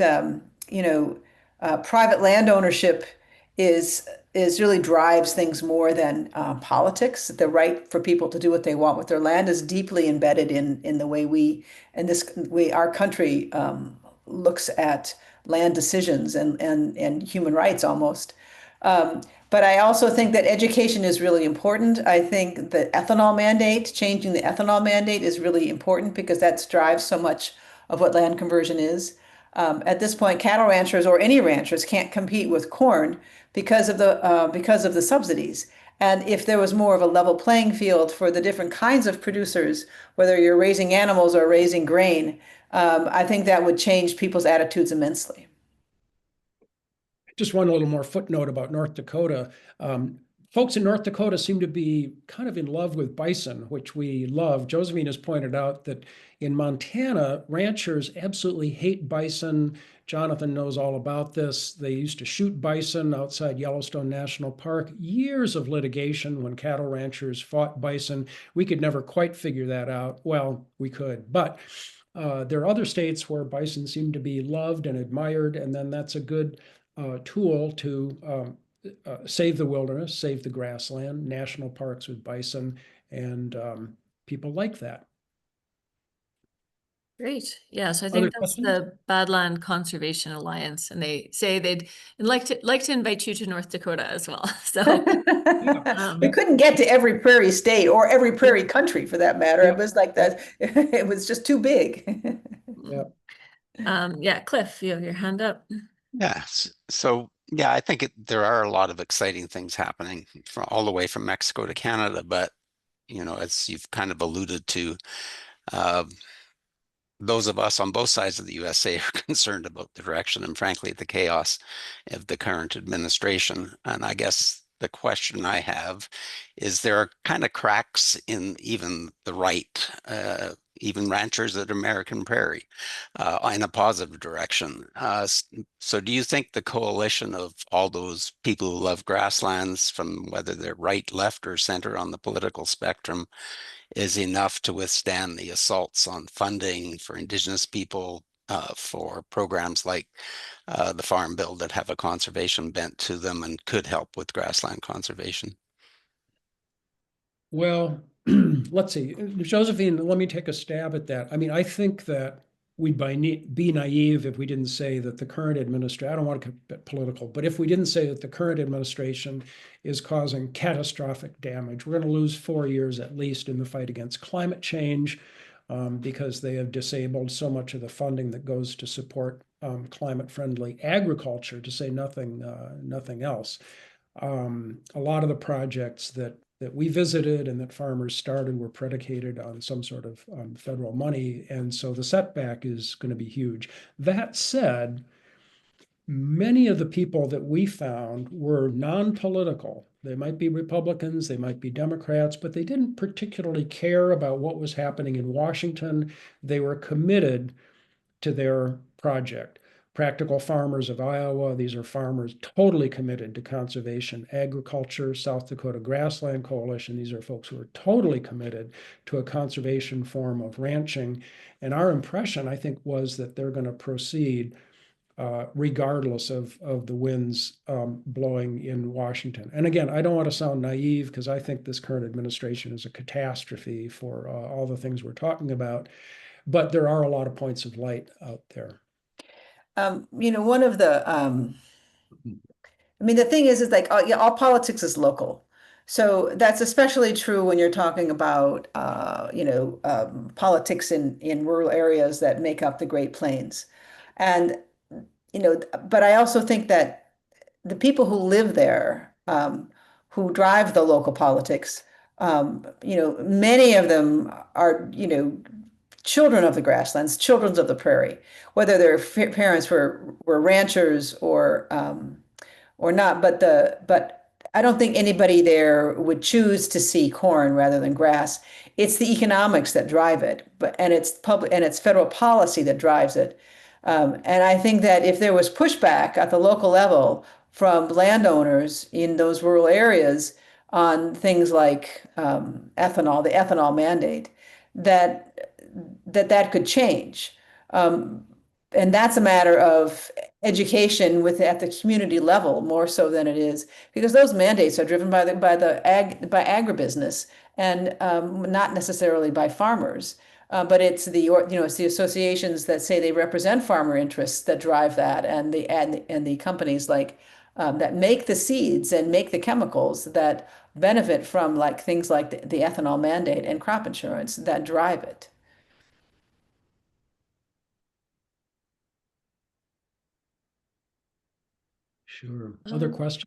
private land ownership is really drives things more than politics. The right for people to do what they want with their land is deeply embedded in the way our country looks at land decisions and human rights almost. But I also think that education is really important. I think the ethanol mandate, changing the ethanol mandate is really important because that drives so much of what land conversion is. At this point, cattle ranchers or any ranchers can't compete with corn because of the subsidies. And if there was more of a level playing field for the different kinds of producers, whether you're raising animals or raising grain, I think that would change people's attitudes immensely. Just one little more footnote about North Dakota. Folks in North Dakota seem to be kind of in love with bison, which we love. Josephine has pointed out that in Montana, ranchers absolutely hate bison. Jonathan knows all about this. They used to shoot bison outside Yellowstone National Park. Years of litigation when cattle ranchers fought bison. We could never quite figure that out. Well, we could, but there are other states where bison seem to be loved and admired, and then that's a good tool to save the wilderness, save the grassland, national parks with bison, and people like that. Great. Yeah, so I think that's the Badland Conservation Alliance, and they say they'd like to invite you to North Dakota as well. So we couldn't get to every prairie state or every prairie country for that matter. It was like that. It was just too big. Yeah, Cliff, you have your hand up. Yeah. So yeah, I think there are a lot of exciting things happening all the way from Mexico to Canada, but as you've kind of alluded to, those of us on both sides of the USA are concerned about the direction and frankly the chaos of the current administration. And I guess the question I have is there are kind of cracks in even the right, even ranchers at American Prairie, in a positive direction. So do you think the coalition of all those people who love grasslands, from whether they're right, left, or center on the political spectrum, is enough to withstand the assaults on funding for Indigenous people, for programs like the Farm Bill that have a conservation bent to them and could help with grassland conservation? Well, let's see. Josephine, let me take a stab at that. I mean, I think that we'd be naive if we didn't say that the current administration, I don't want to get political, but if we didn't say that the current administration is causing catastrophic damage, we're going to lose 4 years at least in the fight against climate change, because they have disabled so much of the funding that goes to support climate-friendly agriculture, to say nothing else. A lot of the projects that we visited and that farmers started were predicated on some sort of federal money. And so the setback is going to be huge. That said, many of the people that we found were non-political. They might be Republicans, they might be Democrats, but they didn't particularly care about what was happening in Washington. They were committed to their project. Practical Farmers of Iowa, these are farmers totally committed to conservation agriculture. South Dakota Grassland Coalition, these are folks who are totally committed to a conservation form of ranching. And our impression, I think, was that they're going to proceed regardless of the winds blowing in Washington. And again, I don't want to sound naive, because I think this current administration is a catastrophe for all the things we're talking about. But there are a lot of points of light out there. One of the, the thing is like, yeah, all politics is local. So that's especially true when you're talking about, politics in rural areas that make up the Great Plains. And, but I also think that the people who live there, who drive the local politics, many of them are, children of the grasslands, children of the prairie, whether their parents were ranchers or not. But I don't think anybody there would choose to see corn rather than grass. It's the economics that drive it, and it's federal policy that drives it. And I think that if there was pushback at the local level from landowners in those rural areas on things like ethanol, the ethanol mandate, that could change. And that's a matter of education at the community level more so than it is, because those mandates are driven by agribusiness and not necessarily by farmers. But it's the associations that say they represent farmer interests that drive that, and the companies like that make the seeds and make the chemicals that benefit from things like the ethanol mandate and crop insurance that drive it. Sure. Other questions?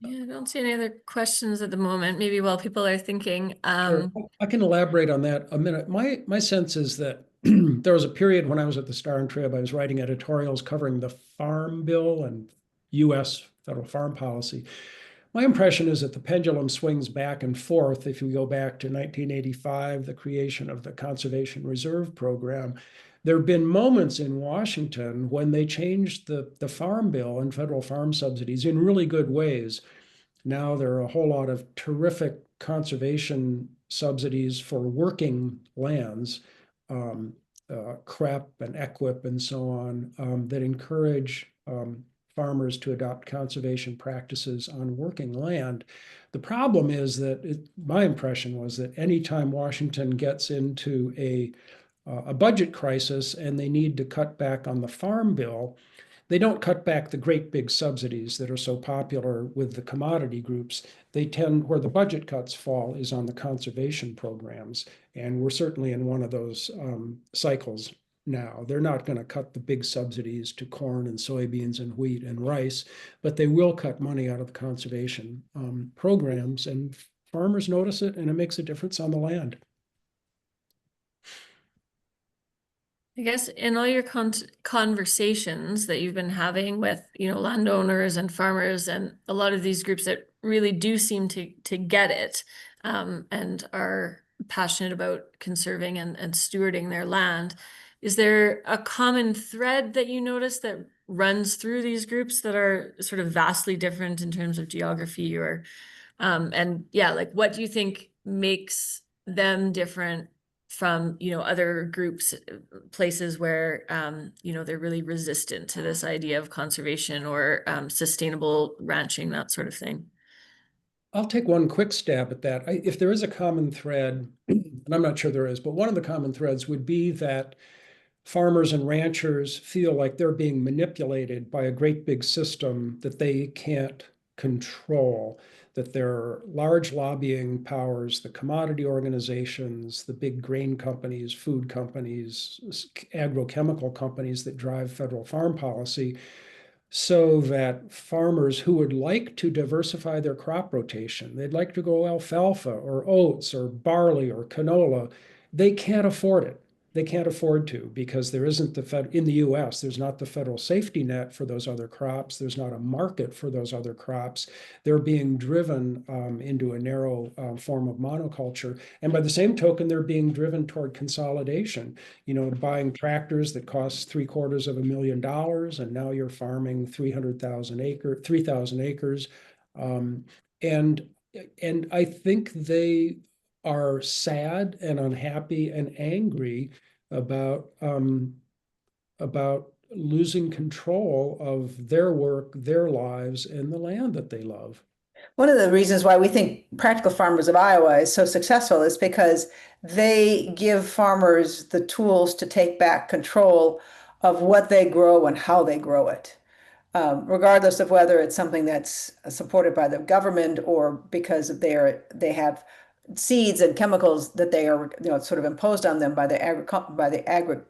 Yeah, I don't see any other questions at the moment. Maybe while people are thinking. Sure. I can elaborate on that a minute. My sense is that there was a period when I was at the Star and Trib, I was writing editorials covering the Farm Bill and U.S. federal farm policy. My impression is that the pendulum swings back and forth. If you go back to 1985, the creation of the Conservation Reserve Program, there have been moments in Washington when they changed the Farm Bill and federal farm subsidies in really good ways. Now there are a whole lot of terrific conservation subsidies for working lands, CREP and EQIP and so on, that encourage farmers to adopt conservation practices on working land. The problem is that my impression was that anytime Washington gets into a budget crisis and they need to cut back on the Farm Bill, they don't cut back the great big subsidies that are so popular with the commodity groups. They tend, where the budget cuts fall is on the conservation programs. And we're certainly in one of those cycles now. They're not going to cut the big subsidies to corn and soybeans and wheat and rice, but they will cut money out of the conservation programs, and farmers notice it, and it makes a difference on the land. I guess in all your conversations that you've been having with, landowners and farmers and a lot of these groups that really do seem to get it, and are passionate about conserving and stewarding their land. Is there a common thread that you notice that runs through these groups that are sort of vastly different in terms of geography or, and yeah, like what do you think makes them different from, other groups, places where, they're really resistant to this idea of conservation or sustainable ranching, that sort of thing? I'll take one quick stab at that. If there is a common thread, and I'm not sure there is, but one of the common threads would be that farmers and ranchers feel like they're being manipulated by a great big system that they can't control, that there are large lobbying powers, the commodity organizations, the big grain companies, food companies, agrochemical companies that drive federal farm policy, so that farmers who would like to diversify their crop rotation, they'd like to grow alfalfa or oats or barley or canola, they can't afford it. They can't afford to because there isn't in the US, there's not the federal safety net for those other crops. There's not a market for those other crops. They're being driven into a narrow form of monoculture. And by the same token, they're being driven toward consolidation, buying tractors that cost $750,000, and now you're farming 3,000 acres. And I think they are sad and unhappy and angry about losing control of their work, their lives, and the land that they love. One of the reasons why we think Practical Farmers of Iowa is so successful is because they give farmers the tools to take back control of what they grow and how they grow it. Regardless of whether it's something that's supported by the government or because they have seeds and chemicals that they are, sort of imposed on them by the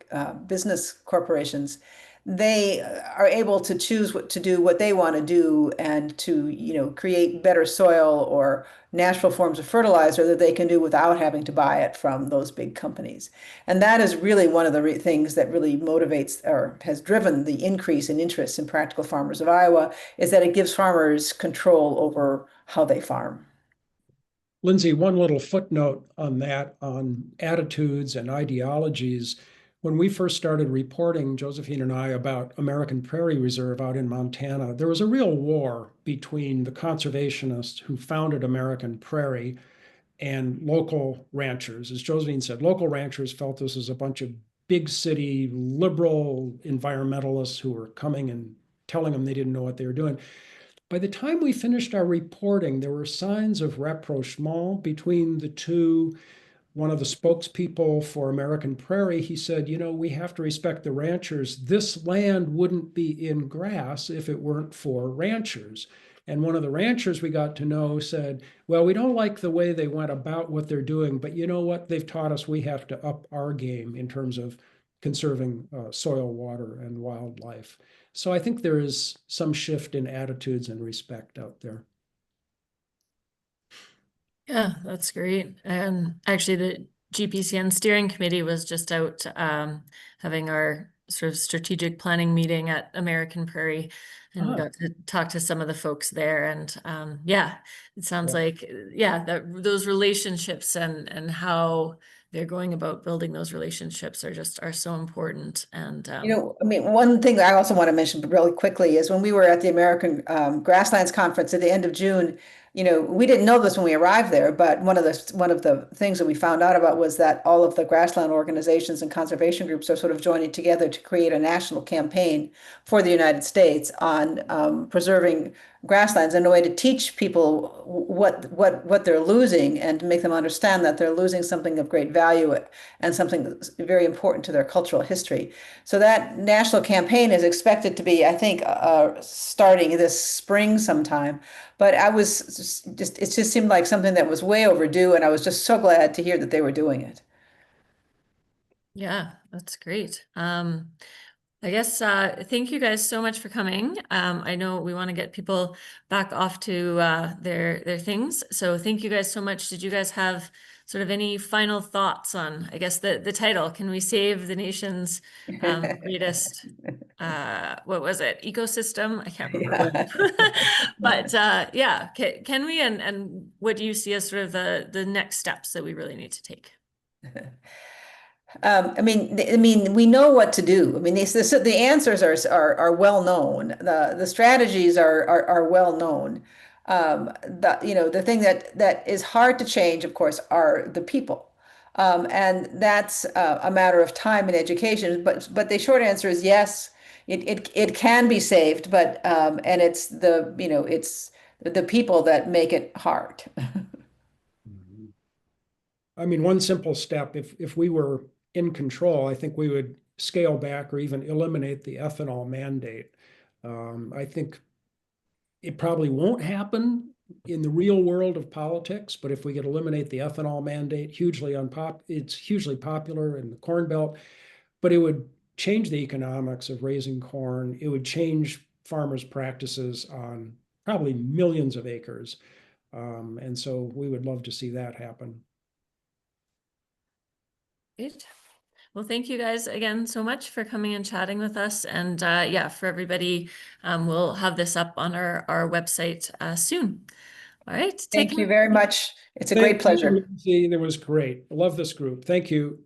business corporations. They are able to choose what to do, what they want to do, and to, create better soil or natural forms of fertilizer that they can do without having to buy it from those big companies. And that is really one of the things that really motivates or has driven the increase in interest in Practical Farmers of Iowa, is that it gives farmers control over how they farm. Lindsay, one little footnote on that, on attitudes and ideologies. When we first started reporting, Josephine and I, about American Prairie Reserve out in Montana, there was a real war between the conservationists who founded American Prairie and local ranchers. As Josephine said, local ranchers felt this was a bunch of big city liberal environmentalists who were coming and telling them they didn't know what they were doing. By the time we finished our reporting, there were signs of rapprochement between the two. One of the spokespeople for American Prairie, he said, we have to respect the ranchers. This land wouldn't be in grass if it weren't for ranchers. And one of the ranchers we got to know said, well, we don't like the way they went about what they're doing, but you know what? They've taught us we have to up our game in terms of conserving soil, water, and wildlife. So I think there is some shift in attitudes and respect out there. Yeah, that's great. And actually, the GPCN steering committee was just out having our sort of strategic planning meeting at American Prairie, and got to talk to some of the folks there. And yeah, it sounds like that those relationships and how they're going about building those relationships are so important. And one thing that I also want to mention really quickly is when we were at the American Grasslands Conference at the end of June, we didn't know this when we arrived there, but one of the things that we found out about was that all of the grassland organizations and conservation groups are sort of joining together to create a national campaign for the United States on preserving grasslands in a way to teach people what they're losing and to make them understand that they're losing something of great value and something that's very important to their cultural history. So that national campaign is expected to be, I think, starting this spring sometime. But it just seemed like something that was way overdue, and I was just so glad to hear that they were doing it. Yeah, that's great. I guess thank you guys so much for coming. I know we want to get people back off to their things. So thank you guys so much. Did you guys have sort of any final thoughts on, I guess, the title, Can We Save the Nation's Greatest, what was it, ecosystem? I can't remember. But yeah, can we, and what do you see as sort of the next steps that we really need to take? I mean, we know what to do. I mean, the answers are well known. The strategies are well known. The thing that is hard to change, of course, are the people. And that's a matter of time and education. But the short answer is yes, it can be saved, but and it's it's the people that make it hard. I mean, one simple step, if we were in control, I think we would scale back or even eliminate the ethanol mandate. I think it probably won't happen in the real world of politics, but if we could eliminate the ethanol mandate, it's hugely popular in the Corn Belt, but it would change the economics of raising corn. It would change farmers' practices on probably millions of acres. And so we would love to see that happen. Great. Well, thank you guys again so much for coming and chatting with us. And yeah, for everybody, we'll have this up on our website soon. All right. Thank you very much. It's a great pleasure. That was great. I love this group. Thank you.